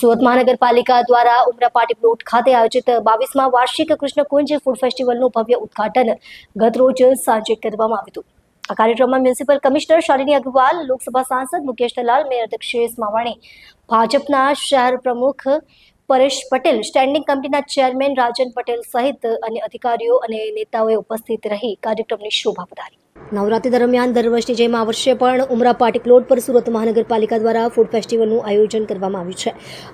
સુરત મહાનગરપાલિકા દ્વારા ઉમરા party plot ખાતે આયોજિત 22મા વાર્ષિક કૃષ્ણકુંજ ફૂડ ફેસ્ટિવલનું ભવ્ય ઉદ્ઘાટન ગતરોજ સાંજે કરવામાં આવ્યું હતું। આ કાર્યક્રમમાં મ્યુનિસિપલ કમિશનર શાલિની અગ્રવાલ, લોકસભા સાંસદ મુકેશ દલાલ, મેયર દક્ષેશ માવાણી, ભાજપના શહેર પ્રમુખ પરેશ પટેલ, સ્ટેન્ડિંગ કમિટીના ચેરમેન રાજન પટેલ સહિત અન્ય અધિકારીઓ અને નેતાઓએ ઉપસ્થિત રહી કાર્યક્રમની શોભા વધારી। નવરાત્રી દરમિયાન દર વર્ષની જેમ આ વર્ષે પણ ઉમરા પાર્ટી પ્લોટ પર સુરત મહાનગરપાલિકા દ્વારા ફૂડ ફેસ્ટિવલનું આયોજન કરવામાં આવ્યું છે।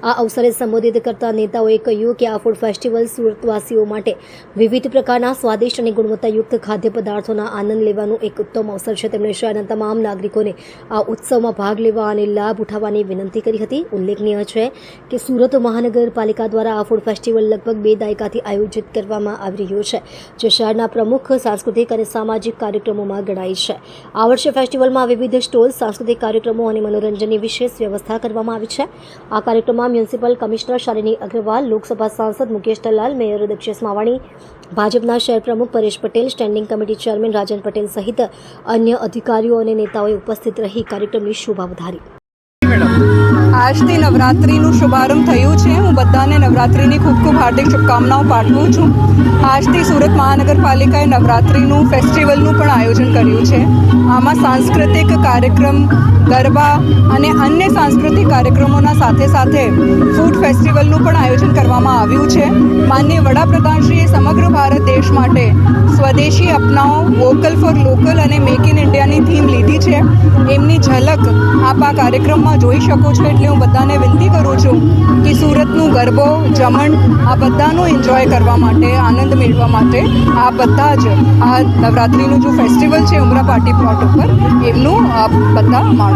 આ અવસરે સંબોધિત કરતા નેતાઓએ કહ્યું કે આ ફૂડ ફેસ્ટિવલ સુરતવાસીઓ માટે વિવિધ પ્રકારના સ્વાદિષ્ટ અને ગુણવત્તાયુક્ત ખાદ્ય પદાર્થોના આનંદ લેવાનું એક ઉત્તમ અવસર છે। તેમણે શહેરના તમામ નાગરિકોને આ ઉત્સવમાં ભાગ લેવા અને લાભ ઉઠાવવાની વિનંતી કરી હતી। ઉલ્લેખનીય છે કે સુરત મહાનગરપાલિકા દ્વારા આ ફૂડ ફેસ્ટિવલ લગભગ 2 દાયકાથી આયોજિત કરવામાં આવી રહ્યો છે, જે શહેરના પ્રમુખ સાંસ્કૃતિક અને સામાજિક કાર્યક્રમોમાં ગણાય છે। આ વર્ષે ફેસ્ટિવલમાં વિવિધ સ્ટોલ, સાંસ્કૃતિક કાર્યક્રમો અને મનોરંજનની વિશેષ વ્યવસ્થા કરવામાં આવી છે। આ કાર્યક્રમમાં મ્યુનિસિપલ કમિશનર શાલિની અગ્રવાલ, લોકસભા સાંસદ મુકેશ દલાલ, મેયર દક્ષેશ માવાણી, ભાજપના શહેર પ્રમુખ Paresh Patel, standing committee chairman Rajan Patel સહિત અન્ય અધિકારીઓ અને નેતાઓએ ઉપસ્થિત રહી કાર્યક્રમની શોભા વધારી। આજથી નવરાત્રિનું શુભારંભ થયું છે। હું બધાને નવરાત્રિની ખૂબ ખૂબ હાર્દિક શુભકામનાઓ પાઠવું છું। આજથી સુરત મહાનગરપાલિકાએ નવરાત્રિનું ફેસ્ટિવલનું પણ આયોજન કર્યું છે। આમાં સાંસ્કૃતિક કાર્યક્રમ, ગરબા અને અન્ય સાંસ્કૃતિક કાર્યક્રમોના સાથે સાથે ફૂડ ફેસ્ટિવલનું પણ આયોજન કરવામાં આવ્યું છે। માનનીય વડાપ્રધાનશ્રીએ સમગ્ર ભારત દેશ માટે સ્વદેશી અપનાવો, વોકલ ફોર લોકલ અને મેક ઇન ઇન્ડિયાની થીમ લીધી છે। એમની ઝલક આપ આ કાર્યક્રમમાં જોઈ શકો છો। એટલે હું બધાને વિનંતી કરું છું કે સુરતનું ગરબો, જમણ આ બધાનું એન્જોય કરવા માટે, આનંદ મેળવવા માટે આ બધા જ આ નવરાત્રિનું જો ફેસ્ટિવલ છે ઉમરા પાર્ટી પ્લોટ ઉપર, એમનું આપ બધા માણો।